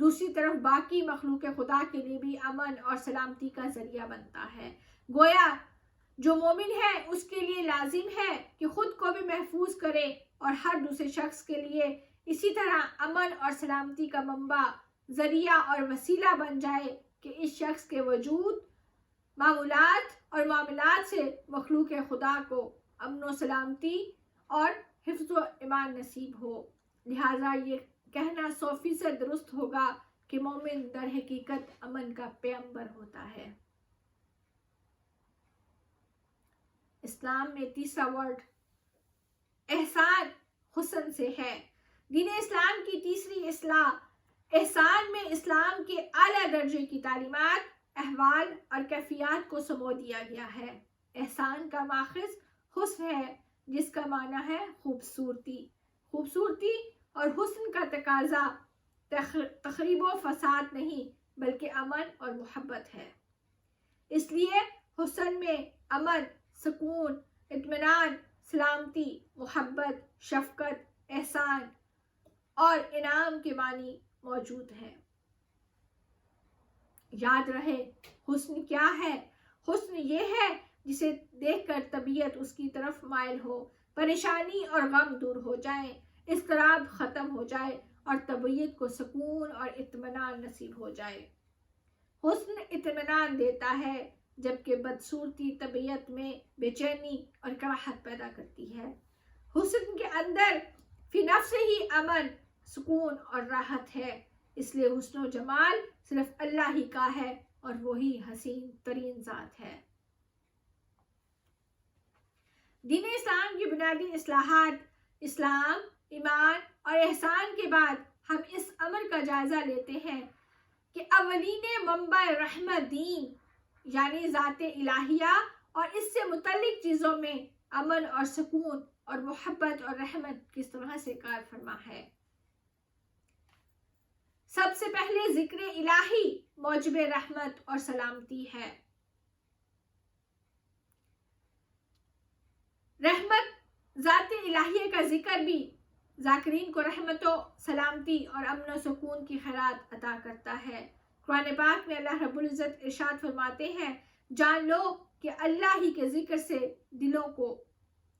دوسری طرف باقی مخلوق خدا کے لیے بھی امن اور سلامتی کا ذریعہ بنتا ہے۔ گویا جو مومن ہے اس کے لیے لازم ہے کہ خود کو بھی محفوظ کرے اور ہر دوسرے شخص کے لیے اسی طرح امن اور سلامتی کا منبع، ذریعہ اور وسیلہ بن جائے کہ اس شخص کے وجود، معمولات اور معاملات سے مخلوق خدا کو امن و سلامتی اور حفظ و امان نصیب ہو۔ لہٰذا یہ کہنا 100% درست ہوگا کہ مومن در حقیقت امن کا پیغمبر ہوتا ہے۔ اسلام میں تیسرا ورڈ احسان حسن سے ہے۔ دین اسلام کی تیسری اصطلاح احسان میں اسلام کے اعلیٰ درجے کی تعلیمات، احوال اور کیفیات کو سمو دیا گیا ہے۔ احسان کا ماخذ حسن ہے، جس کا معنی ہے خوبصورتی۔ خوبصورتی اور حسن کا تقاضا تخریب و فساد نہیں بلکہ امن اور محبت ہے۔ اس لیے حسن میں امن، سکون، اطمینان، سلامتی، محبت، شفقت، احسان اور انعام کے معنی موجود ہیں۔ یاد رہے حسن کیا ہے؟ حسن یہ ہے جسے دیکھ کر طبیعت اس کی طرف مائل ہو، پریشانی اور غم دور ہو جائیں، اضطراب ختم ہو جائے اور طبیعت کو سکون اور اطمینان نصیب ہو جائے۔ حسن اطمینان دیتا ہے، جبکہ بدصورتی طبیعت میں بے چینی اور کراہت پیدا کرتی ہے۔ حسن کے اندر فی نفس ہی امن، سکون اور راحت ہے۔ اس لیے حسن و جمال صرف اللہ ہی کا ہے اور وہی حسین ترین ذات ہے۔ دین اسلام کی بنیادی اصلاحات، اسلام، ایمان اور احسان کے بعد ہم اس امر کا جائزہ لیتے ہیں کہ اولین منبع رحمت دین یعنی ذات الہیہ اور اس سے متعلق چیزوں میں امن اور سکون اور محبت اور رحمت کس طرح سے کار فرما ہے۔ سب سے پہلے ذکر الہی موجب رحمت اور سلامتی ہے۔ رحمت ذات الہیہ کا ذکر بھی ذاکرین کو رحمت و سلامتی اور امن و سکون کی خیرات عطا کرتا ہے۔ قرآن پاک میں اللہ رب العزت ارشاد فرماتے ہیں، جان لو کہ اللہ ہی کے ذکر سے دلوں کو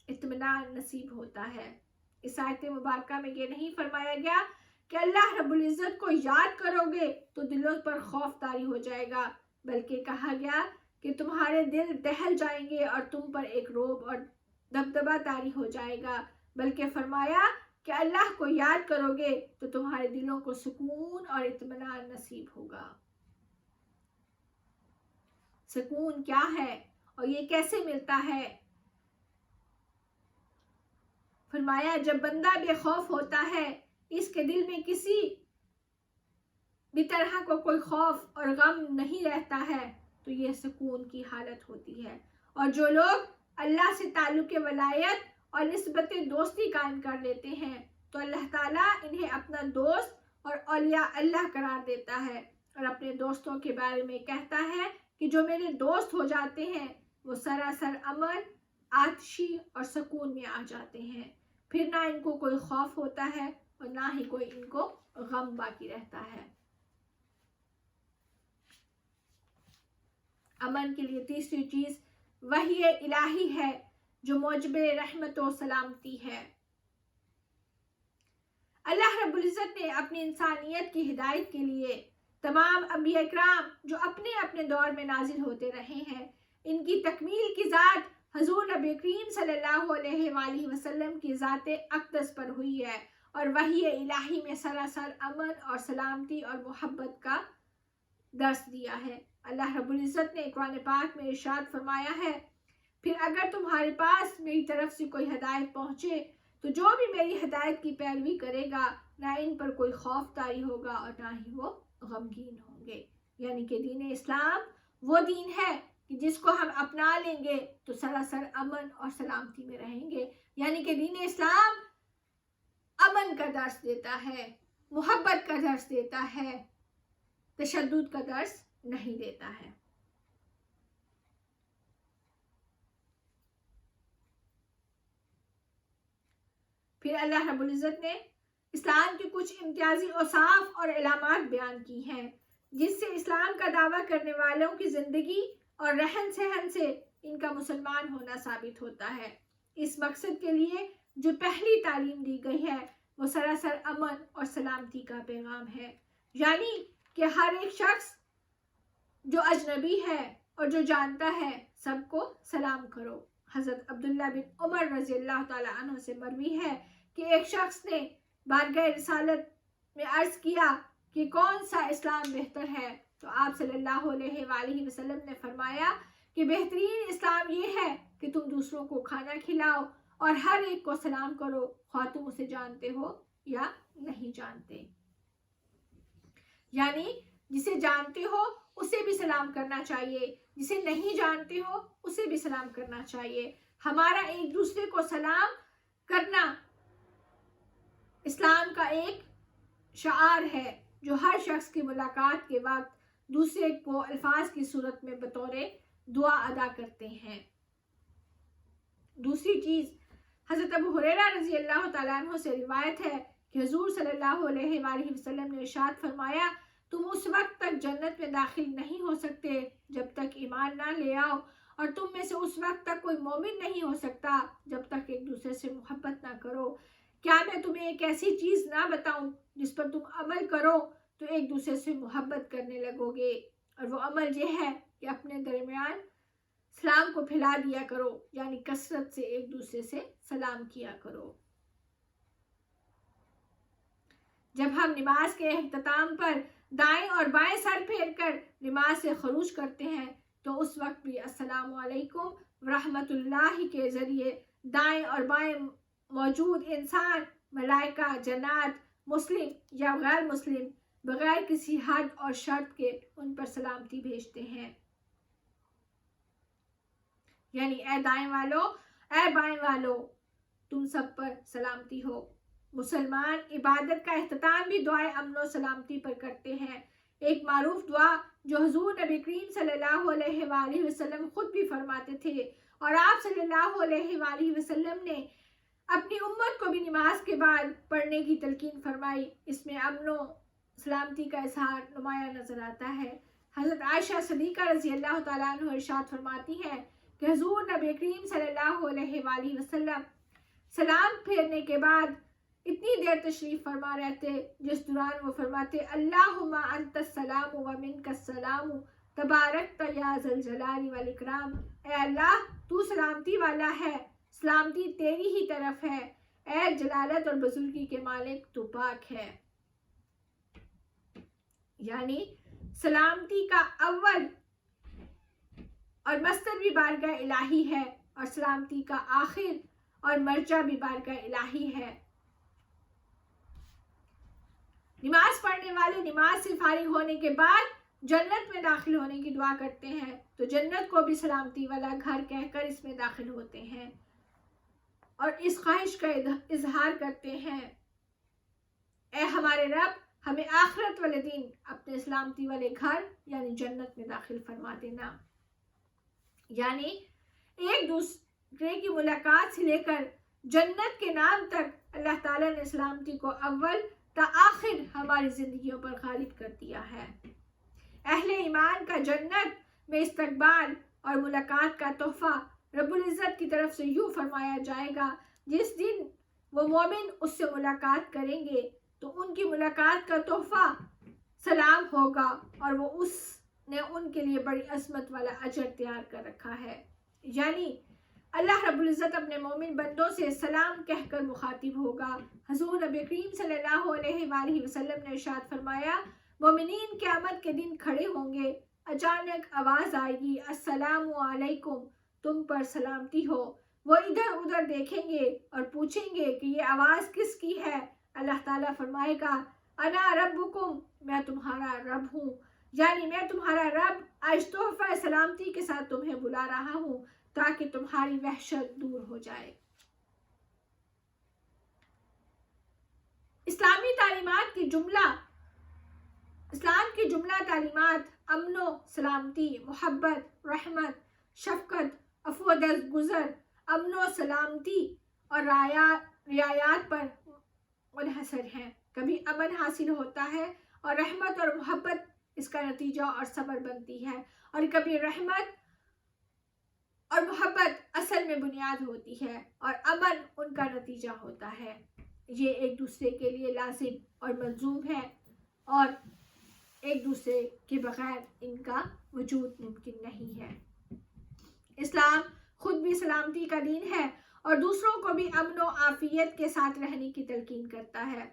اطمینان نصیب ہوتا ہے۔ اس آیت مبارکہ میں یہ نہیں فرمایا گیا کہ اللہ رب العزت کو یاد کرو گے تو دلوں پر خوف طاری ہو جائے گا، بلکہ کہا گیا کہ تمہارے دل دہل جائیں گے اور تم پر ایک رعب اور دبدبہ طاری ہو جائے گا، بلکہ فرمایا کہ اللہ کو یاد کرو گے تو تمہارے دلوں کو سکون اور اطمینان نصیب ہوگا۔ سکون کیا ہے اور یہ کیسے ملتا ہے؟ فرمایا جب بندہ بے خوف ہوتا ہے، اس کے دل میں کسی بھی طرح کو کوئی خوف اور غم نہیں رہتا ہے تو یہ سکون کی حالت ہوتی ہے۔ اور جو لوگ اللہ سے تعلق ولایت اور نسبت دوستی قائم کر لیتے ہیں تو اللہ تعالیٰ انہیں اپنا دوست اور اولیاء اللہ قرار دیتا ہے اور اپنے دوستوں کے بارے میں کہتا ہے کہ جو میرے دوست ہو جاتے ہیں وہ سراسر امن، آتشی اور سکون میں آ جاتے ہیں، پھر نہ ان کو کوئی خوف ہوتا ہے اور نہ ہی کوئی ان کو غم باقی رہتا ہے۔ امن کے لیے تیسری چیز وحی الہی ہے جو موجب رحمت و سلامتی ہے۔ اللہ رب العزت نے اپنی انسانیت کی ہدایت کے لیے تمام انبیاء اکرام جو اپنے اپنے دور میں نازل ہوتے رہے ہیں، ان کی تکمیل کی ذات حضور نبی کریم صلی اللہ علیہ وآلہ وسلم کی ذات اقدس پر ہوئی ہے اور وحی الہی میں سراسر امن اور سلامتی اور محبت کا درس دیا ہے۔ اللہ رب العزت نے قرآن پاک میں ارشاد فرمایا ہے، پھر اگر تمہارے پاس میری طرف سے کوئی ہدایت پہنچے تو جو بھی میری ہدایت کی پیروی کرے گا نہ ان پر کوئی خوف طاری ہوگا اور نہ ہی وہ غمگین ہوں گے۔ یعنی کہ دین اسلام وہ دین ہے کہ جس کو ہم اپنا لیں گے تو سراسر امن اور سلامتی میں رہیں گے۔ یعنی کہ دین اسلام امن کا درس دیتا ہے، محبت کا درس دیتا ہے، تشدد کا درس نہیں دیتا ہے۔ پھر اللہ رب العزت نے اسلام کی کچھ امتیازی اوصاف اور علامات بیان کی ہیں جس سے اسلام کا دعویٰ کرنے والوں کی زندگی اور رہن سہن سے ان کا مسلمان ہونا ثابت ہوتا ہے۔ اس مقصد کے لیے جو پہلی تعلیم دی گئی ہے وہ سراسر امن اور سلامتی کا پیغام ہے، یعنی کہ ہر ایک شخص جو اجنبی ہے اور جو جانتا ہے سب کو سلام کرو۔ حضرت عبداللہ بن عمر رضی اللہ تعالیٰ عنہ سے مروی ہے کہ ایک شخص نے بارگاہ رسالت میں عرض کیا کہ کون سا اسلام بہتر ہے، تو آپ صلی اللہ علیہ وآلہ وسلم نے فرمایا کہ بہترین اسلام یہ ہے کہ تم دوسروں کو کھانا کھلاؤ اور ہر ایک کو سلام کرو، خواہ تم اسے جانتے ہو یا نہیں جانتے۔ یعنی جسے جانتے ہو اسے بھی سلام کرنا چاہیے، جسے نہیں جانتے ہو اسے بھی سلام کرنا چاہیے۔ ہمارا ایک دوسرے کو سلام کرنا اسلام کا ایک شعار ہے جو ہر شخص کی ملاقات کے وقت دوسرے کو الفاظ کی صورت میں بطور دعا ادا کرتے ہیں۔ دوسری چیز، حضرت ابو ہریرہ رضی اللہ تعالیٰ عنہ سے روایت ہے کہ حضور صلی اللہ علیہ وآلہ وسلم نے ارشاد فرمایا، تم اس وقت تک جنت میں داخل نہیں ہو سکتے جب تک ایمان نہ لے آؤ، اور تم میں سے اس وقت تک کوئی مومن نہیں ہو سکتا جب تک ایک دوسرے سے محبت نہ کرو۔ کیا میں تمہیں ایک ایسی چیز نہ بتاؤں جس پر تم عمل کرو تو ایک دوسرے سے محبت کرنے لگو گے؟ اور وہ عمل یہ ہے کہ اپنے درمیان سلام کو پھیلا دیا کرو، یعنی کثرت سے ایک دوسرے سے سلام کیا کرو۔ جب ہم نماز کے اختتام پر دائیں اور بائیں سر پھیر کر نماز سے خروج کرتے ہیں تو اس وقت بھی السلام علیکم ورحمۃ اللہ کے ذریعے دائیں اور بائیں موجود انسان، ملائکہ، جنات، مسلم یا غیر مسلم، بغیر کسی حد اور شرط کے ان پر سلامتی بھیجتے ہیں۔ یعنی اے دائیں والو، اے بائیں والو، تم سب پر سلامتی ہو۔ مسلمان عبادت کا اختتام بھی دعائے امن و سلامتی پر کرتے ہیں۔ ایک معروف دعا جو حضور نبی کریم صلی اللہ علیہ وآلہ وسلم خود بھی فرماتے تھے اور آپ صلی اللہ علیہ وآلہ وسلم نے اپنی امت کو بھی نماز کے بعد پڑھنے کی تلقین فرمائی، اس میں امن و سلامتی کا اظہار نمایاں نظر آتا ہے۔ حضرت عائشہ صدیقہ رضی اللہ تعالیٰ عنہ ارشاد فرماتی ہیں کہ حضور نبی کریم صلی اللہ علیہ وآلہ وسلم سلام پھیرنے کے بعد اتنی دیر تشریف فرما رہتے جس دوران وہ فرماتے، اللہم انت السلام و منک السلام تبارکت یا ذا الجلال والاکرام، اے اللہ تو سلامتی والا ہے، سلامتی تیری ہی طرف ہے، اے جلالت اور بزرگی کے مالک تو پاک ہے۔ یعنی سلامتی کا اول اور مصدر بھی بارگاہ الہی ہے اور سلامتی کا آخر اور مرجع بھی بارگاہ الہی ہے۔ نماز پڑھنے والے نماز سے فارغ ہونے کے بعد جنت میں داخل ہونے کی دعا کرتے ہیں تو جنت کو بھی سلامتی والا گھر کہہ کر اس میں داخل ہوتے ہیں اور اس خواہش کا اظہار کرتے ہیں، اے ہمارے رب ہمیں آخرت والے دن اپنے سلامتی والے گھر یعنی جنت میں داخل فرما دینا۔ یعنی ایک دوسرے کی ملاقات سے لے کر جنت کے نام تک اللہ تعالیٰ نے سلامتی کو اول تا آخر ہماری زندگیوں پر غالب کر دیا ہے۔ اہل ایمان کا جنت میں استقبال اور ملاقات کا تحفہ رب العزت کی طرف سے یوں فرمایا جائے گا، جس دن وہ مومن اس سے ملاقات کریں گے تو ان کی ملاقات کا تحفہ سلام ہوگا اور وہ اس نے ان کے لیے بڑی عظمت والا اجر تیار کر رکھا ہے۔ یعنی اللہ رب العزت اپنے مومن بندوں سے سلام کہہ کر مخاطب ہوگا۔ حضور نبی کریم صلی اللہ علیہ وآلہ وسلم نے ارشاد فرمایا، مومنین قیامت کے دن کھڑے ہوں گے، اچانک آواز آئے گی، السلام علیکم، تم پر سلامتی ہو۔ وہ ادھر ادھر دیکھیں گے اور پوچھیں گے کہ یہ آواز کس کی ہے؟ اللہ تعالیٰ فرمائے گا، انا ربکم، میں تمہارا رب ہوں، یعنی میں تمہارا رب آج تحفہ سلامتی کے ساتھ تمہیں بلا رہا ہوں تاکہ تمہاری وحشت دور ہو جائے۔ اسلام کی جملہ تعلیمات امن و سلامتی، محبت، رحمت، شفقت، عفو و درگزر، امن و سلامتی اور رعایات پر منحصر ہیں۔ کبھی امن حاصل ہوتا ہے اور رحمت اور محبت اس کا نتیجہ اور سبب بنتی ہے، اور کبھی رحمت اور محبت اصل میں بنیاد ہوتی ہے اور امن ان کا نتیجہ ہوتا ہے۔ یہ ایک دوسرے کے لیے لازم اور ملزوم ہے اور ایک دوسرے کے بغیر ان کا وجود ممکن نہیں ہے۔ اسلام خود بھی سلامتی کا دین ہے اور دوسروں کو بھی امن و عافیت کے ساتھ رہنے کی تلقین کرتا ہے۔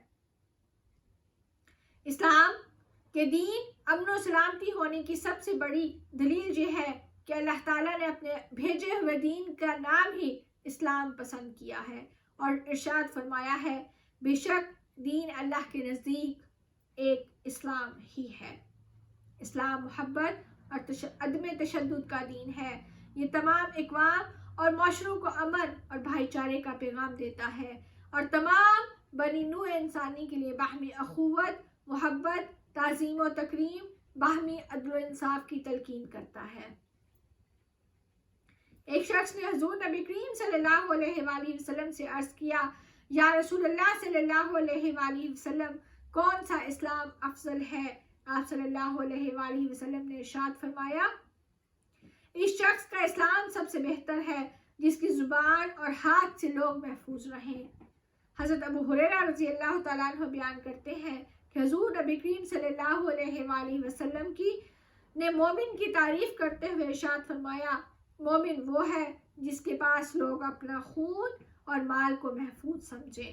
اسلام کہ دین امن و سلامتی ہونے کی سب سے بڑی دلیل یہ ہے کہ اللہ تعالیٰ نے اپنے بھیجے ہوئے دین کا نام ہی اسلام پسند کیا ہے اور ارشاد فرمایا ہے، بے شک دین اللہ کے نزدیک ایک اسلام ہی ہے۔ اسلام محبت اور عدم تشدد کا دین ہے۔ یہ تمام اقوام اور معاشروں کو امن اور بھائی چارے کا پیغام دیتا ہے اور تمام بنی نوع انسانی کے لیے باہمی اخوت، محبت، تعظیم و تکریم، باہمی عدل و انصاف کی تلقین کرتا ہے۔ ایک شخص نے حضور نبی کریم صلی اللہ علیہ وآلہ وسلم سے عرض کیا، یا رسول اللہ صلی اللہ علیہ وآلہ وسلم، کون سا اسلام افضل ہے؟ آپ صلی اللہ علیہ وآلہ وسلم نے ارشاد فرمایا، اس شخص کا اسلام سب سے بہتر ہے جس کی زبان اور ہاتھ سے لوگ محفوظ رہیں۔ حضرت ابو ہریرہ رضی اللہ تعالیٰ عنہ بیان کرتے ہیں کہ حضور نبی کریم صلی اللہ علیہ وآلہ وسلم نے مومن کی تعریف کرتے ہوئے ارشاد فرمایا، مومن وہ ہے جس کے پاس لوگ اپنا خون اور مال کو محفوظ سمجھیں۔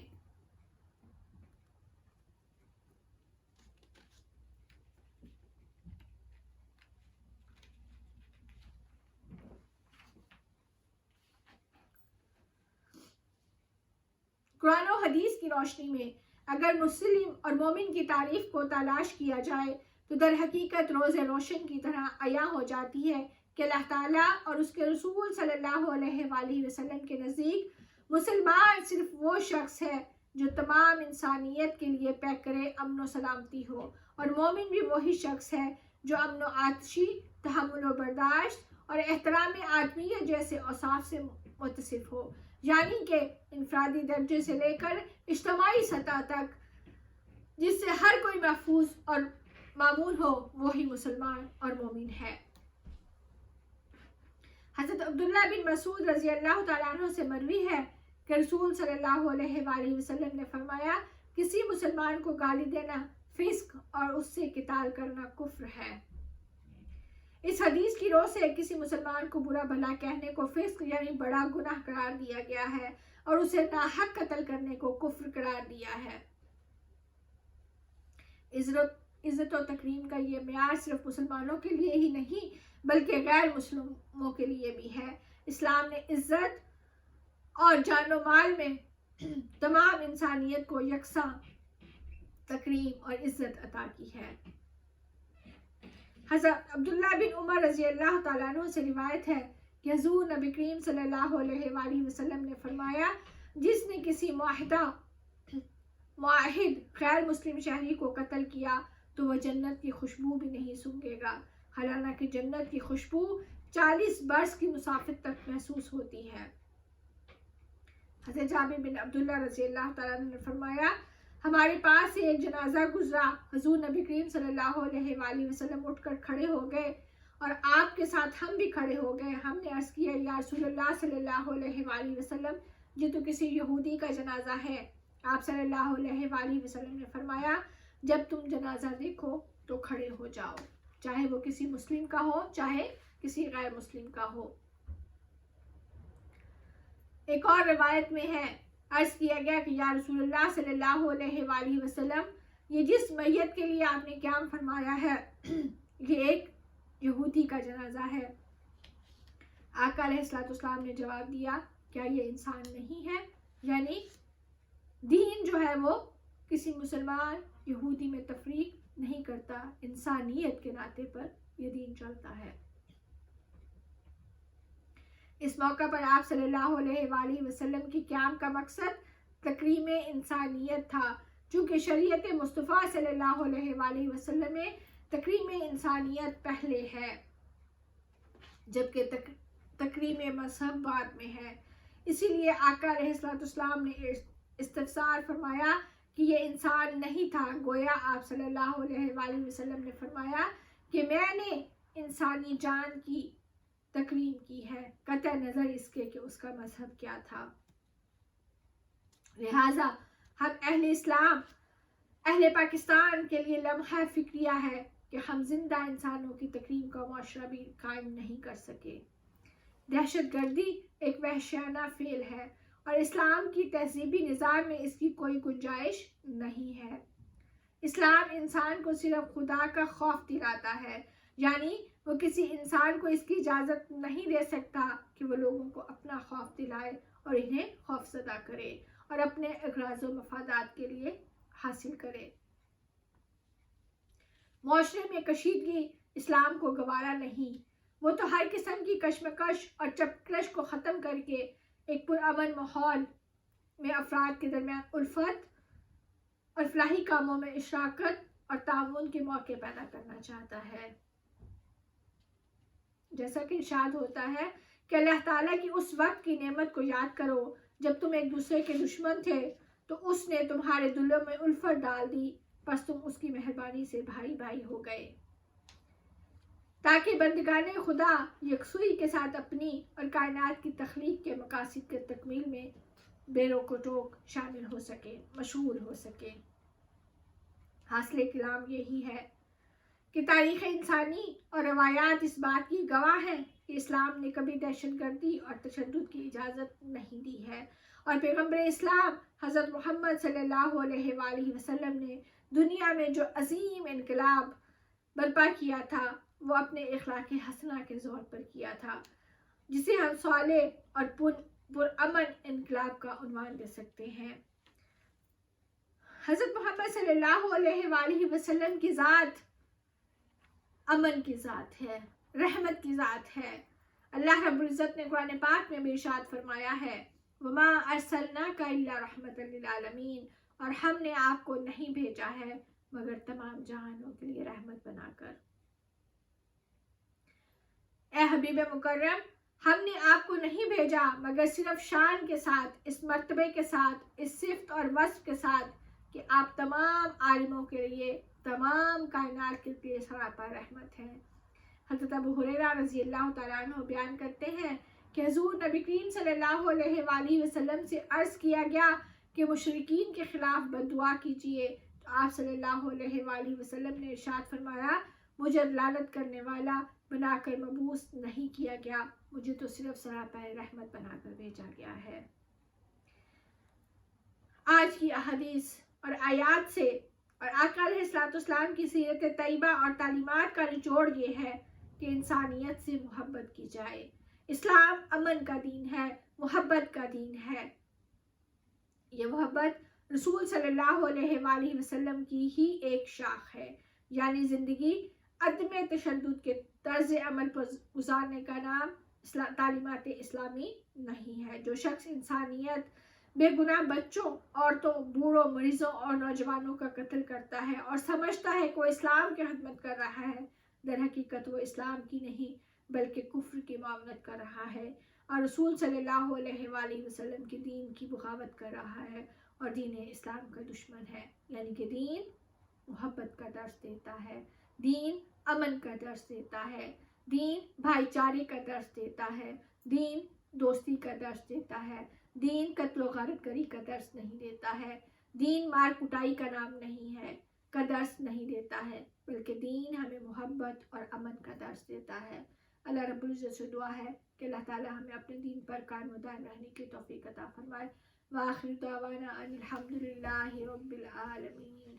قرآن و حدیث کی روشنی میں اگر مسلم اور مومن کی تعریف کو تلاش کیا جائے تو در حقیقت روز روشن کی طرح عیاں ہو جاتی ہے کہ اللہ تعالیٰ اور اس کے رسول صلی اللہ علیہ وآلہ وسلم کے نزدیک مسلمان صرف وہ شخص ہے جو تمام انسانیت کے لیے پیکر امن و سلامتی ہو، اور مومن بھی وہی شخص ہے جو امن و عطشی، تحمل و برداشت اور احترام آدمیت جیسے اوصاف سے متصف ہو، یعنی کہ انفرادی درجے سے لے کر اجتماعی سطح تک جس سے ہر کوئی محفوظ اور معمول ہو، وہی مسلمان اور مومن ہے۔ حضرت عبداللہ بن مسعود رضی اللہ تعالیٰ عنہ سے مروی ہے کہ رسول صلی اللہ علیہ وآلہ وسلم نے فرمایا، کسی مسلمان کو گالی دینا فسق اور اس سے قتال کرنا کفر ہے۔ اس حدیث کی روح سے کسی مسلمان کو برا بھلا کہنے کو فسق یعنی بڑا گناہ قرار دیا گیا ہے اور اسے ناحق قتل کرنے کو کفر قرار دیا ہے۔ عزت و تکریم کا یہ معیار صرف مسلمانوں کے لیے ہی نہیں بلکہ غیر مسلموں کے لیے بھی ہے۔ اسلام نے عزت اور جان و مال میں تمام انسانیت کو یکساں تکریم اور عزت عطا کی ہے۔ حضرت عبداللہ بن عمر رضی اللہ تعالیٰ عنہ سے روایت ہے کہ حضور نبی کریم صلی اللہ علیہ وآلہ وسلم نے فرمایا، جس نے کسی معاہد غیر مسلم شہری کو قتل کیا تو وہ جنت کی خوشبو بھی نہیں سونگھے گا، حالانکہ جنت کی خوشبو 40 برس کی مسافت تک محسوس ہوتی ہے۔ حضرت جابر بن عبداللہ رضی اللہ تعالیٰ عنہ نے فرمایا، ہمارے پاس سے ایک جنازہ گزرا، حضور نبی کریم صلی اللہ علیہ وآلہ وسلم اٹھ کر کھڑے ہو گئے اور آپ کے ساتھ ہم بھی کھڑے ہو گئے۔ ہم نے عرض کیا، یا رسول اللہ صلی اللہ علیہ وآلہ وسلم، یہ تو کسی یہودی کا جنازہ ہے۔ آپ صلی اللہ علیہ وآلہ وسلم نے فرمایا، جب تم جنازہ دیکھو تو کھڑے ہو جاؤ، چاہے وہ کسی مسلم کا ہو چاہے کسی غیر مسلم کا ہو۔ ایک اور روایت میں ہے، عرض کیا گیا کہ یا رسول اللہ صلی اللہ علیہ وآلہ وسلم، یہ جس میت کے لیے آپ نے قیام فرمایا ہے یہ ایک یہودی کا جنازہ ہے۔ آقا علیہ السلام نے جواب دیا، کیا یہ انسان نہیں ہے؟ یعنی دین جو ہے وہ کسی مسلمان یہودی میں تفریق نہیں کرتا، انسانیت کے ناطے پر یہ دین چلتا ہے۔ اس موقع پر آپ صلی اللہ علیہ وآلہ وسلم کی قیام کا مقصد تکریم انسانیت تھا، چونکہ شریعت مصطفیٰ صلی اللہ علیہ وآلہ وسلم میں تکریم انسانیت پہلے ہے جبکہ تکریم مذہب بعد میں ہے۔ اسی لیے آقا علیہ السلام نے استفسار فرمایا کہ یہ انسان نہیں تھا، گویا آپ صلی اللہ علیہ وآلہ وسلم نے فرمایا کہ میں نے انسانی جان کی تکریم کی ہے، قطع نظر اس کے کہ اس کا مذہب کیا تھا۔ لہٰذا ہم اہل اسلام، اہل پاکستان کے لیے لمحہ فکریہ ہے کہ ہم زندہ انسانوں کی تکریم کا معاشرہ بھی قائم نہیں کر سکے۔ دہشت گردی ایک وحشیانہ فعل ہے اور اسلام کی تہذیبی نظام میں اس کی کوئی گنجائش نہیں ہے۔ اسلام انسان کو صرف خدا کا خوف دلاتا ہے، یعنی وہ کسی انسان کو اس کی اجازت نہیں دے سکتا کہ وہ لوگوں کو اپنا خوف دلائے اور انہیں خوفزدہ کرے اور اپنے اغراض و مفادات کے لیے حاصل کرے۔ معاشرے میں کشیدگی اسلام کو گوارا نہیں، وہ تو ہر قسم کی کشمکش اور چپکش کو ختم کر کے ایک پرامن ماحول میں افراد کے درمیان الفت اور فلاحی کاموں میں اشراکت اور تعاون کے موقع پیدا کرنا چاہتا ہے۔ جیسا کہ ارشاد ہوتا ہے کہ اللہ تعالیٰ کی اس وقت کی نعمت کو یاد کرو جب تم ایک دوسرے کے دشمن تھے تو اس نے تمہارے دلوں میں الفت ڈال دی، پس تم اس کی مہربانی سے بھائی بھائی ہو گئے، تاکہ بندگان خدا یکسوئی کے ساتھ اپنی اور کائنات کی تخلیق کے مقاصد کے تکمیل میں بے روک و ٹوک شامل ہو سکے، مشغول ہو سکے۔ حاصل کلام یہی ہے کہ تاریخ انسانی اور روایات اس بات کی گواہ ہیں کہ اسلام نے کبھی دہشت گردی اور تشدد کی اجازت نہیں دی ہے، اور پیغمبر اسلام حضرت محمد صلی اللہ علیہ وآلہ وسلم نے دنیا میں جو عظیم انقلاب برپا کیا تھا وہ اپنے اخلاق حسنہ کے زور پر کیا تھا، جسے ہم صالح اور پرامن انقلاب کا عنوان دے سکتے ہیں۔ حضرت محمد صلی اللہ علیہ وآلہ وسلم کی ذات امن کی ذات ہے، رحمت کی ذات ہے۔ اللہ رب العزت نے قرآن پاک میں بھی ارشاد فرمایا ہے وَمَا أَرْسَلْنَاكَ إِلَّا رَحْمَةً لِلْعَالَمِينَ، اور ہم نے آپ کو نہیں بھیجا ہے مگر تمام جہانوں کے لیے رحمت بنا کر۔ اے حبیب مکرم، ہم نے آپ کو نہیں بھیجا مگر صرف شان کے ساتھ، اس مرتبے کے ساتھ، اس صفت اور وصف کے ساتھ کہ آپ تمام عالموں کے لیے، تمام کائنات کے لیے سراپا رحمت ہیں۔ حضرت ابو ہریرہ رضی اللہ تعالیٰ عنہ بیان کرتے ہیں کہ حضور نبی کریم صلی اللہ علیہ وآلہ وسلم سے عرض کیا گیا کہ مشرکین کے خلاف بد دعا کیجیے، تو آپ صلی اللہ علیہ وآلہ وسلم نے ارشاد فرمایا مجھے لعنت کرنے والا بنا کر مبعوث نہیں کیا گیا، مجھے تو صرف سراپا رحمت بنا کر بھیجا گیا ہے۔ آج کی احادیث اور آیات سے اور آقا علیہ السلام کی سیرت طیبہ اور تعلیمات کا نچوڑ یہ ہے کہ انسانیت سے محبت کی جائے۔ اسلام امن کا دین ہے، محبت کا دین ہے۔ یہ محبت رسول صلی اللہ علیہ وآلہ وسلم کی ہی ایک شاخ ہے، یعنی زندگی عدم تشدد کے طرز عمل پر گزارنے کا نام تعلیمات اسلامی نہیں ہے۔ جو شخص انسانیت، بے گناہ بچوں، عورتوں، بوڑھوں، مریضوں اور نوجوانوں کا قتل کرتا ہے اور سمجھتا ہے کہ وہ اسلام کی خدمت کر رہا ہے، در حقیقت وہ اسلام کی نہیں بلکہ کفر کی معاونت کر رہا ہے اور رسول صلی اللہ علیہ وآلہ وسلم کے دین کی بغاوت کر رہا ہے اور دین اسلام کا دشمن ہے۔ یعنی کہ دین محبت کا درس دیتا ہے، دین امن کا درس دیتا ہے، دین بھائی چارے کا درس دیتا ہے، دین دوستی کا درس دیتا ہے، دین قتل و غارت گری کا درس نہیں دیتا ہے، دین مار کٹائی کا نام نہیں ہے، کا درس نہیں دیتا ہے، بلکہ دین ہمیں محبت اور امن کا درس دیتا ہے۔ اللہ رب العزت سے دعا ہے کہ اللہ تعالیٰ ہمیں اپنے دین پر قائم و دائم رہنے کی توفیق عطا فرمائے۔ وآخر دعوانا ان الحمد للہ رب العالمین۔